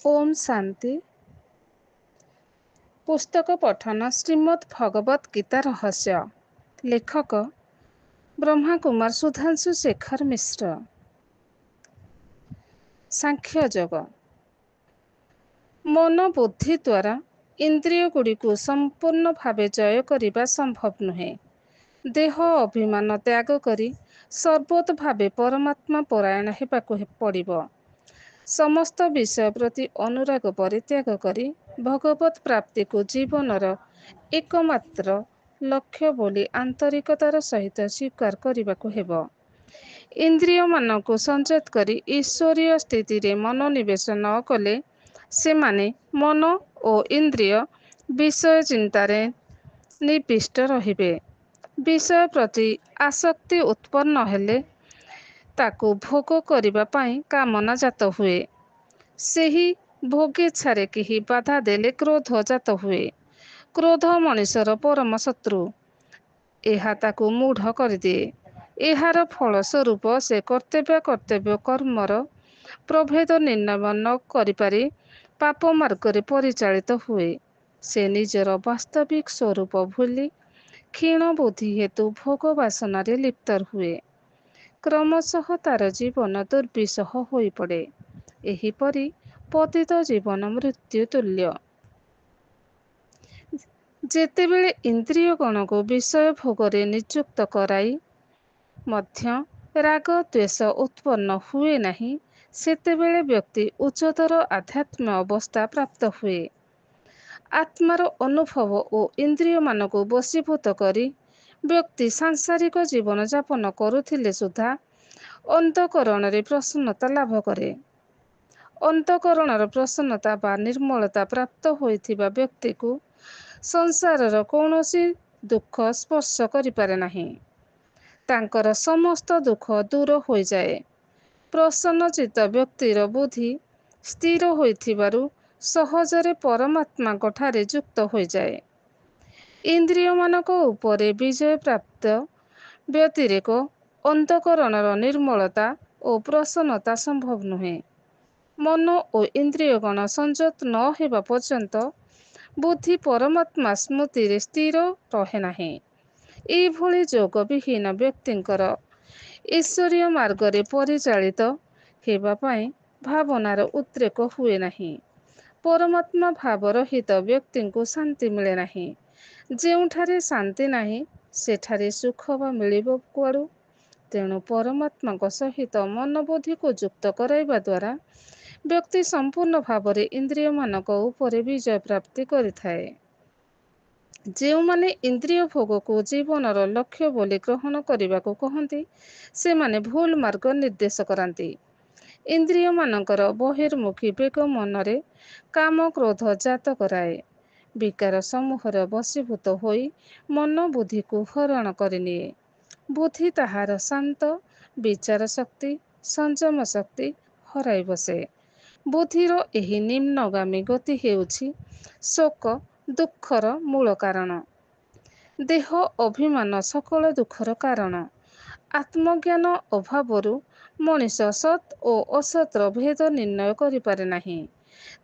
ओम शांति। पुस्तक पठन श्रीमद् भगवत गीता रहस्य। लेखक ब्रह्मा कुमार सुधांशु शेखर मिश्र। सांख्य योग। मन बुद्धि द्वारा इंद्रिय गुड़ी को संपूर्ण भावे जय करने संभव नुहे। देह अभिमान त्याग करी सर्वोत भावे परमात्मा परायण हेबाकु पड़िबो। समस्त विषय प्रति अनुराग परित्याग करी भगवत प्राप्ति को जीवनर एकमात्र लक्ष्य बोली आंतरिकतार सहित स्वीकार करने हेबो। इंद्रिय मान को संयत करी ईश्वरीय स्थिति रे मनोनिवेश न कले से माने मन और इंद्रिय विषय चिंतारे निविष्ट रहिबे। विषय प्रति आसक्ति उत्पन्न हेले ताकू भोग करिबा पाई कामना जात हुए। सेही भोगेच्छारे केही बाधा देले क्रोध जात हुए। क्रोध मनुष्यर परम शत्रु। एहा ताकू मूढ़ करदिए। एहार फल स्वरूप से कर्तव्य कर्मर प्रभेद निर्णय न करिपारि पाप मार्ग परिचालित हुए। से निजर वास्तविक स्वरूप भूली क्षीण बुद्धि हेतु भोग वासनारे लिप्त हुए। क्रमशः तार जीवन दुर्विषह होई पड़े। एहिपरि पतित जीवन मृत्यु तुल्य। जेतेबेले इंद्रिय गण को विषय भोगरे नियुक्त कराई मध्य राग द्वेष उत्पन्न हुए नहीं, सेतेबेले व्यक्ति उच्चतर आध्यात्म अवस्था प्राप्त हुए। आत्मार अनुभव और इंद्रिय मान को वशीभूत करी व्यक्ति सांसारिक जीवन यापन करुथिले सुधा अंतकरण रे प्रसन्नता लाभ करे। अंतकरणर प्रसन्नता बा निर्मलता प्राप्त होइथिबा व्यक्ति को संसारर कौनसी दुख स्पर्श करिपारे नहीं। तांकर समस्त दुख दूर हो जाए। प्रसन्न चित्त व्यक्तिर बुद्धि स्थिर होइथिबारु सहजरे परमात्मा ठारे युक्त हो जाए। इंद्रिय मानक उपरे विजय प्राप्त व्यतिरेक अंतकरणर निर्मलता और प्रसन्नता संभव नुहे। मन और इंद्रिय गण संयत न हेबा पर्यंत बुद्धि परमात्मा स्मृति रे स्थिर रहे नाही। एभली जोग विहीन व्यक्तिंकर ईश्वरीय मार्ग रे परिचालित हेबा पाई भावनार उद्रेक हुए नाही। परमात्मा भाव रहित व्यक्ति को शांति मिले नाही। जेउठारे शांति नाही सेठारे सुख बा मिलिबो कुआडू। तेणु परमात्मा सहित मन बुद्धि को युक्त कराइबा द्वारा व्यक्ति संपूर्ण भाव रे इंद्रिय मानक उपरे विजय प्राप्ति करिथाए। जो माने इंद्रिय भोग को जीवनर लक्ष्य बोली ग्रहण करने को कहती से माने भूल मार्ग निर्देश कराती। इंद्रिय मानकर बहिर्मुखी बेग मनरे काम क्रोध जात कराए। विकार समूहर वशीभूत होई मन बुद्धि को हरण करनिए। बुद्धि ताहार शांत विचार शक्ति संयम शक्ति हराई बसे। बुद्धिर एही निम्नगामी गति हेउछि शोक दुखर मूल कारण। देह अभिमान सकल दुखर कारण। आत्मज्ञान अभावरु मनीष सत् और असत्र भेद निर्णय करिपारे नाही।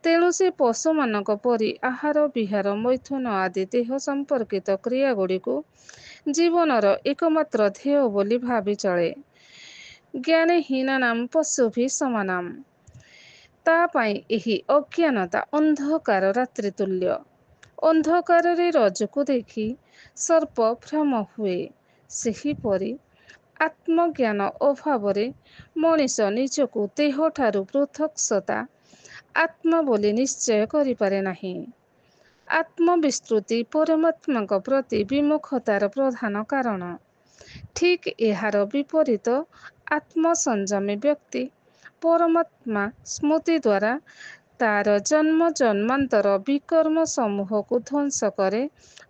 तेणु से पशु मानक परि आहार विहार मैथुन आदि देह संपर्कित क्रिया गुड़ी को जीवनर एकमात्र ध्येय बोली भावी चले। ज्ञानहीना नाम पशु भी समानाम। तापाई एही अज्ञानता अंधकार रात्रि तुल्य। अंधकार रे रजको देखी सर्प भ्रम हुए। सेहीपरि आत्मज्ञान अभाव मनीष निजको देह ठारू पृथक सता आत्मा बोली निश्चय करिपारे नाही। आत्मविस्तृति परमात्मा प्रति विमुखतार प्रधान कारण। ठीक एहार विपरीत आत्मसंयमी व्यक्ति परमात्मा स्मृति द्वारा तार जन्म जन्मांतर विकर्म समूह को ध्वंस करे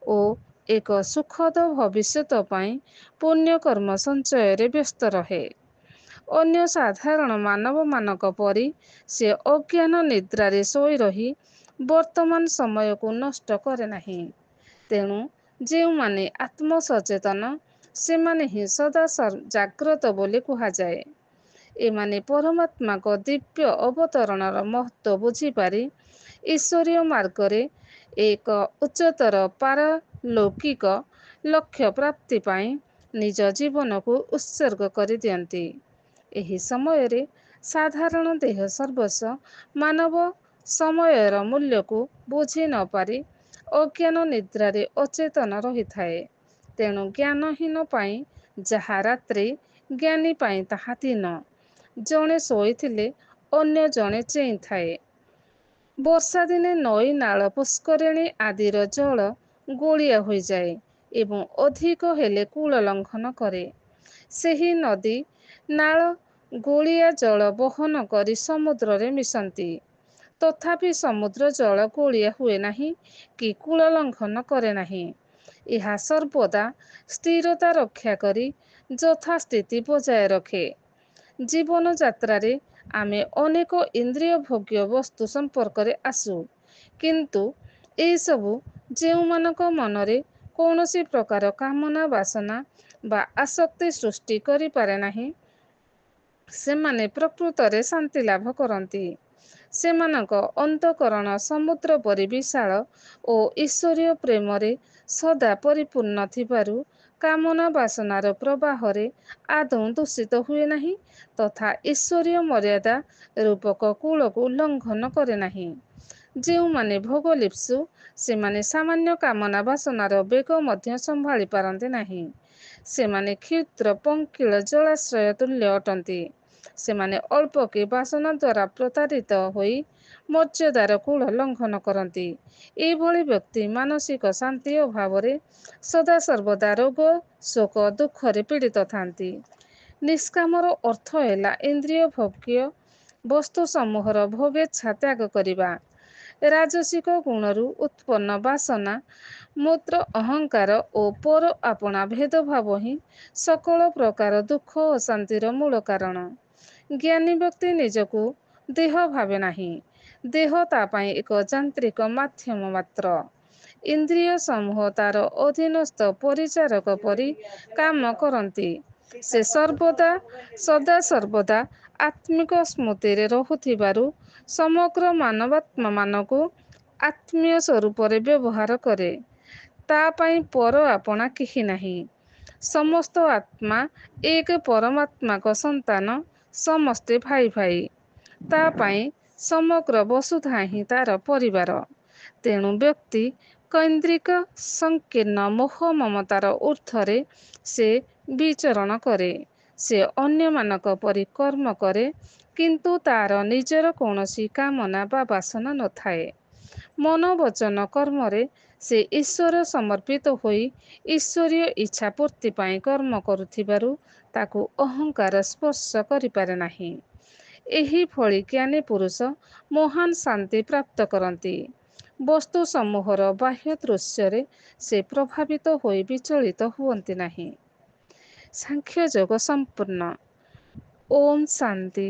और एक सुखद भविष्यत पाई पुण्य कर्म संचय रे व्यस्त रहे। अन्य साधारण मानव मानक परि से अज्ञान निद्रा रे सोई रही वर्तमान समय को नष्ट करे नाही। तेणु जे माने आत्मसचेतन से माने ही सदा जाग्रत बोली कहा जाए। ଏମାନେ ପରମାତ୍ମାଙ୍କ ଦିବ୍ୟ ଅବତରଣର ମହତ୍ତ୍ୱ ବୁଝିପାରି ଈଶ୍ୱରୀୟ ମାର୍ଗରେ ଏକ ଉଚ୍ଚତର ପାରଲୌକିକ ଲକ୍ଷ୍ୟ ପ୍ରାପ୍ତି ପାଇଁ ନିଜ ଜୀବନକୁ ଉତ୍ସର୍ଗ କରିଦିଅନ୍ତି। ଏହି ସମୟରେ ସାଧାରଣ ଦେହ ସର୍ବସ୍ୱ ମାନବ ସମୟର ମୂଲ୍ୟକୁ ବୁଝି ନ ପାରି ଅଜ୍ଞାନ ନିଦ୍ରାରେ ଅଚେତନ ରହିଥାଏ। ତେଣୁ ଜ୍ଞାନହୀନ ପାଇଁ ଯାହା ରାତ୍ରି, ଜ୍ଞାନୀ ପାଇଁ ତାହା ଦିନ। ଜଣେ ଶୋଇଥିଲେ ଅନ୍ୟ ଜଣେ ଚେଇଁଥାଏ। ବର୍ଷା ଦିନେ ନଈ, ନାଳ, ପୁଷ୍କରିଣୀ ଆଦିର ଜଳ ଗୋଳିଆ ହୋଇଯାଏ ଏବଂ ଅଧିକ ହେଲେ କୂଳ ଲଙ୍ଘନ କରେ। ସେହି ନଦୀ, ନାଳ ଗୋଳିଆ ଜଳ ବହନ କରି ସମୁଦ୍ରରେ ମିଶନ୍ତି। ତଥାପି ସମୁଦ୍ର ଜଳ ଗୋଳିଆ ହୁଏ ନାହିଁ କି କୂଳ ଲଙ୍ଘନ କରେ ନାହିଁ। ଏହା ସର୍ବଦା ସ୍ଥିରତା ରକ୍ଷା କରି ଯଥାସ୍ଥିତି ବଜାୟ ରଖେ। ଜୀବନ ଯାତ୍ରାରେ ଆମେ ଅନେକ ଇନ୍ଦ୍ରିୟ ଭୋଗ୍ୟ ବସ୍ତୁ ସମ୍ପର୍କରେ ଆସୁ, କିନ୍ତୁ ଏସବୁ ଯେଉଁମାନଙ୍କ ମନରେ କୌଣସି ପ୍ରକାର କାମନା, ବାସନା ବା ଆସକ୍ତି ସୃଷ୍ଟି କରିପାରେ ନାହିଁ, ସେମାନେ ପ୍ରକୃତରେ ଶାନ୍ତି ଲାଭ କରନ୍ତି। ସେମାନଙ୍କ ଅନ୍ତଃକରଣ ସମୁଦ୍ର ପରି ବିଶାଳ ଓ ଈଶ୍ୱରୀୟ ପ୍ରେମରେ ସଦା ପରିପୂର୍ଣ୍ଣ ଥିବାରୁ କାମନା ବାସନାର ପ୍ରବାହରେ ଆଦୌ ଦୂଷିତ ହୁଏ ନାହିଁ ତଥା ଈଶ୍ୱରୀୟ ମର୍ୟାଦା ରୂପକ କୂଳକୁ ଲଙ୍ଘନ କରେ ନାହିଁ। ଯେଉଁମାନେ ଭୋଗଲିପ୍ସୁ, ସେମାନେ ସାମାନ୍ୟ କାମନା ବାସନାର ବେଗ ମଧ୍ୟ ସମ୍ଭାଳି ପାରନ୍ତି ନାହିଁ। ସେମାନେ କ୍ଷୁଦ୍ର ପଙ୍କିଳ ଜଳାଶ୍ରୟ ତୁଲ୍ୟ ଅଟନ୍ତି। ସେମାନେ ଅଳ୍ପକେ ବାସନା ଦ୍ୱାରା ପ୍ରତାରିତ ହୋଇ ମର୍ଯ୍ୟାଦାର କୂଳ ଲଙ୍ଘନ କରନ୍ତି। ଏଭଳି ବ୍ୟକ୍ତି ମାନସିକ ଶାନ୍ତି ଅଭାବରେ ସଦାସର୍ବଦା ରୋଗ, ଶୋକ, ଦୁଃଖରେ ପୀଡ଼ିତ ଥାନ୍ତି। ନିଷ୍କାମର ଅର୍ଥ ହେଲା ଇନ୍ଦ୍ରିୟ ଭୋଗ୍ୟ ବସ୍ତୁ ସମୂହର ଭୋଗେଚ୍ଛା ତ୍ୟାଗ କରିବା। ରାଜସିକ ଗୁଣରୁ ଉତ୍ପନ୍ନ ବାସନା, ମୂତ୍ର ଅହଙ୍କାର ଓ ପର ଆପଣା ଭେଦଭାବ ହିଁ ସକଳ ପ୍ରକାର ଦୁଃଖ ଓ ଶାନ୍ତିର ମୂଳ କାରଣ। ଜ୍ଞାନୀ ବ୍ୟକ୍ତି ନିଜକୁ ଦେହ ଭାବେ ନାହିଁ। ଦେହ ତା ପାଇଁ ଏକ ଯାନ୍ତ୍ରିକ ମାଧ୍ୟମ ମାତ୍ର। ଇନ୍ଦ୍ରିୟ ସମୂହ ତାର ଅଧୀନସ୍ଥ ପରିଚାରକ ପରି କାମ କରନ୍ତି। ସେ ସଦାସର୍ବଦା ଆତ୍ମିକ ସ୍ମୃତିରେ ରହୁଥିବାରୁ ସମଗ୍ର ମାନବାତ୍ମାମାନଙ୍କୁ ଆତ୍ମୀୟ ସ୍ୱରୂପରେ ବ୍ୟବହାର କରେ। ତା ପାଇଁ ପର ଆପଣା କେହି ନାହିଁ। ସମସ୍ତ ଆତ୍ମା ଏକ ପରମାତ୍ମାଙ୍କ ସନ୍ତାନ, ସମସ୍ତେ ଭାଇ ଭାଇ। ତା ପାଇଁ ସମଗ୍ର ବସୁଧା ହିଁ ତାର ପରିବାର। ତେଣୁ ବ୍ୟକ୍ତି କୈନ୍ଦ୍ରିକ ସଂକୀର୍ଣ୍ଣ ମୋହ ମମତାର ଊର୍ଦ୍ଧ୍ୱରେ ସେ ବିଚରଣ କରେ। ସେ ଅନ୍ୟମାନଙ୍କ ପରି କର୍ମ କରେ, କିନ୍ତୁ ତାର ନିଜର କୌଣସି କାମନା ବା ବାସନା ନଥାଏ। ମନ, ବଚନ, କର୍ମରେ ସେ ଈଶ୍ୱର ସମର୍ପିତ ହୋଇ ଈଶ୍ୱରୀୟ ଇଚ୍ଛା ପୂର୍ତ୍ତି ପାଇଁ କର୍ମ କରୁଥିବାରୁ ତାକୁ ଅହଙ୍କାର ସ୍ପର୍ଶ କରିପାରେ ନାହିଁ। ଏହିଭଳି ଜ୍ଞାନୀ ପୁରୁଷ ମହାନ ଶାନ୍ତି ପ୍ରାପ୍ତ କରନ୍ତି। ବସ୍ତୁ ସମୂହର ବାହ୍ୟ ଦୃଶ୍ୟରେ ସେ ପ୍ରଭାବିତ ହୋଇ ବିଚଳିତ ହୁଅନ୍ତି ନାହିଁ। ସାଂଖ୍ୟ ଯୋଗ ସମ୍ପୂର୍ଣ୍ଣ। ଓମ୍ ଶାନ୍ତି।